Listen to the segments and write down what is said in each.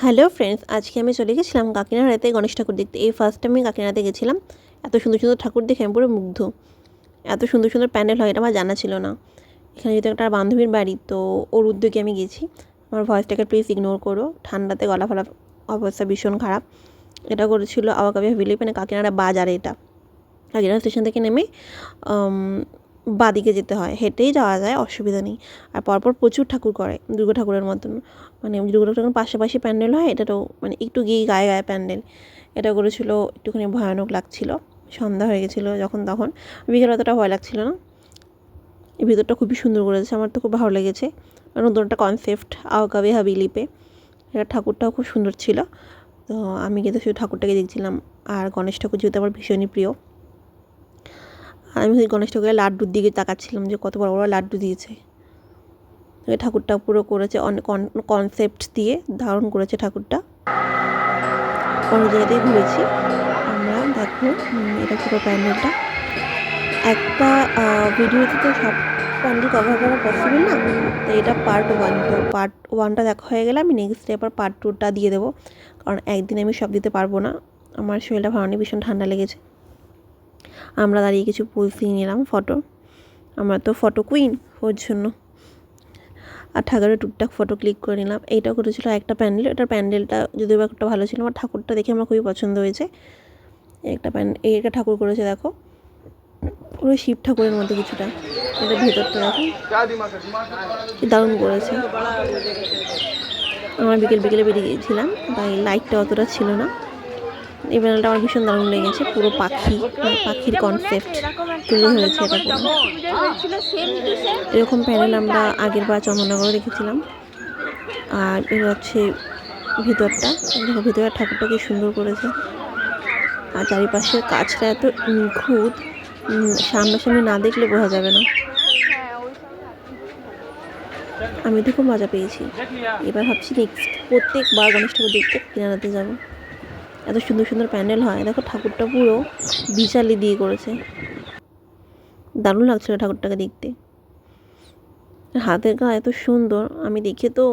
Hello friends, আজকে আমি চলে গেছিলাম কাকিনাড়াতে গণেশ ঠাকুর দেখতে। এই ফার্স্ট টাইম আমি কাকিনাড়াতে গেছিলাম। এত সুন্দর সুন্দর ঠাকুর দেখে আমি পুরো মুগ্ধ। এত সুন্দর সুন্দর প্যান্ডেল হয় এটা আমার জানা ছিল না। এখানে যেহেতু একটা বান্ধবীর বাড়ি, তো ওর উদ্যোগে আমি গেছি। আমার ভয়েসটাকে প্লিজ ইগনোর করো, ঠান্ডাতে গলা ফলা অবস্থা ভীষণ খারাপ। এটা করেছিল আওয়াকাবি হাভেলি, মানে কাকিনাড়া বাজারে। এটা কাকিনাড়া স্টেশন থেকে নেমে বাদিকে যেতে হয়, হেঁটেই যাওয়া যায়, অসুবিধা নেই। আর পরপর প্রচুর ঠাকুর করে, দুর্গা ঠাকুরের মতন। মানে দুর্গা ঠাকুর পাশাপাশি প্যান্ডেল হয়, এটাও মানে একটু গিয়ে গায়ে গায়ে প্যান্ডেল। এটা করেছিল, একটুখানি ভয়ানক লাগছিল। সন্ধ্যা হয়ে গেছিলো যখন, তখন বিকেল অতটা ভয় লাগছিল না। এই ভিতরটা খুবই সুন্দর করেছে, আমার তো খুব ভালো লেগেছে। নতুন একটা কনসেপ্ট আওয়াকাবি হাভেলিতে। এটা ঠাকুরটাও খুব সুন্দর ছিল। তো আমি কিন্তু শুধু ঠাকুরটাকে দেখছিলাম। আর গণেশ ঠাকুর যেহেতু আমার ভীষণই প্রিয়, আমি ওই গণেশ ঠাকুরের লাড্ডুর দিকে তাকাচ্ছিলাম যে কত বড় বড় লাড্ডু দিয়েছে। এই ঠাকুরটা পুরো করেছে অনেক কনসেপ্ট দিয়ে, ধারণ করেছে ঠাকুরটা। অনেক জায়গাতেই ঘুরেছি আমরা, দেখো এটা পুরো প্যান্ডেলটা। একটা ভিডিওতে তো সব প্যান্ডেল কভার করা পসিবল না, তো এটা পার্ট 1। তো পার্ট 1টা দেখা হয়ে গেলে আমি নেক্সট ডে আবার পার্ট 2টা দিয়ে দেবো, কারণ একদিন আমি সব দিতে পারবো না। আমার শরীরটা ভালো নেই, ভীষণ ঠান্ডা লেগেছে। আমরা দাঁড়িয়ে কিছু পোজ দিয়ে নিলাম ফটো। আমরা তো ফটো কুইন, ওর জন্য। আর ঠাকুরের টুকটাক ফটো ক্লিক করে নিলাম। এইটা করেছিল একটা প্যান্ডেল। এটার প্যান্ডেলটা যদিও বা একটা ভালো ছিল, আমার ঠাকুরটা দেখে আমার খুবই পছন্দ হয়েছে। এই একটা ঠাকুর করেছে, দেখো পুরো শিব ঠাকুরের মধ্যে কিছুটা। এটা ভেতরটা দেখো কি দারুণ করেছে। আমার বিকেলে বেরিয়ে গিয়েছিলাম, তাই লাইটটা অতটা ছিল না। এই প্যানেলটা আমার ভীষণ দারুণ লেগেছে, পুরো পাখি, মানে পাখির কনসেপ্ট তুলে ধরেছে এটা পুরো। এরকম প্যানেল আমরা আগের বার চন্দননগরে দেখেছিলাম। আর এর হচ্ছে ভিতরটা, দেখো ভিতরের ঠাকুরটা কি সুন্দর করেছে। আর চারিপাশের কাজটা এত নিখুঁত, সামনাসামনি না দেখলে বোঝা যাবে না। আমি তো খুব মজা পেয়েছি। এবার ভাবছি নেক্সট প্রত্যেকবার গণেশ ঠাকুর দেখতে কিনারাতে যাবো। এত সুন্দর সুন্দর প্যান্ডেল হয়, দেখো ঠাকুরটা পুরো বিচালি দিয়ে করেছে, দারুণ লাগছিল ঠাকুরটাকে দেখতে। হাতের কাজ এত সুন্দর, আমি দেখে তো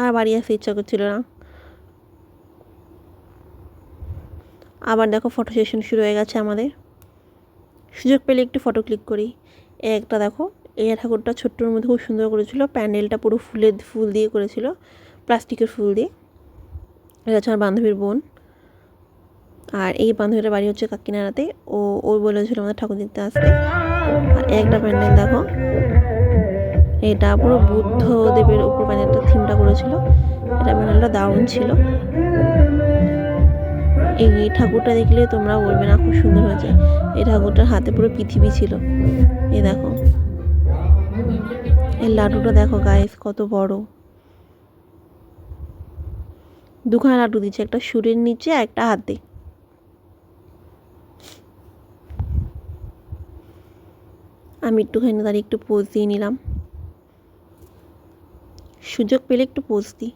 আর বাড়ি আসতে ইচ্ছা করছিল না। আবার দেখো ফটো সেশন শুরু হয়ে গেছে আমাদের। সুযোগ পেলে একটু ফটো ক্লিক করি। একটা দেখো, এই ঠাকুরটা ছোট্টর মধ্যে খুব সুন্দর করেছিল। প্যান্ডেলটা পুরো ফুল দিয়ে করেছিল, প্লাস্টিকের ফুল দিয়ে। এটা হচ্ছে আমার বান্ধবীর বোন। আর এই বান্ধবীটার বাড়ি হচ্ছে কাকিনাড়াতে। ও বলেছিল আমাদের ঠাকুর দেখতে আসতে। আর একটা প্যান্ডেল দেখো, এটা পুরো বুদ্ধদেবের উপর প্যান্ডেলটা থিমটা করেছিল। এটা প্যান্ডেলটা দারুণ ছিল। এই ঠাকুরটা দেখলে তোমরা বলবে না খুব সুন্দর হয়েছে। এই ঠাকুরটার হাতে পুরো পৃথিবী ছিল। এই দেখো, এই লাড্ডুটা দেখো গাইস কত বড়। দুখানা লাড্ডু দিচ্ছে, একটা সুরের নিচে আর একটা হাতে। আমি একটুখানি দাঁড়িয়ে একটু পোজ দিয়ে নিলাম। সুযোগ পেলে একটু পোজ দিই।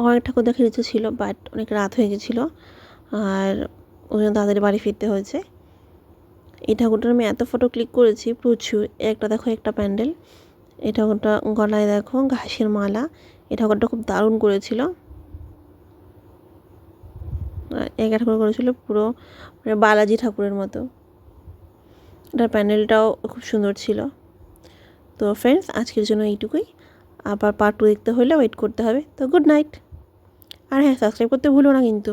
অনেক ঠাকুর দেখার ইচ্ছে ছিল, বাট অনেক রাত হয়ে গেছিলো, আর ওই জন্য তাড়াতাড়ি বাড়ি ফিরতে হয়েছে। এই ঠাকুরটার আমি এত ফটো ক্লিক করেছি প্রচুর। একটা দেখো, একটা প্যান্ডেল। এই ঠাকুরটা গলায় দেখো ঘাসের মালা। এই ঠাকুরটা খুব দারুণ করেছিল। এক ঠাকুর করেছিল পুরো মানে বালাজি ঠাকুরের মতো। এটার প্যান্ডেলটাও খুব সুন্দর ছিল। তো ফ্রেন্ডস, আজকের জন্য এইটুকুই। আবার পার্ট 2 দেখতে হলে ওয়েট করতে হবে। তো গুড নাইট। আর হ্যাঁ, সাবস্ক্রাইব করতে ভুলো না কিন্তু।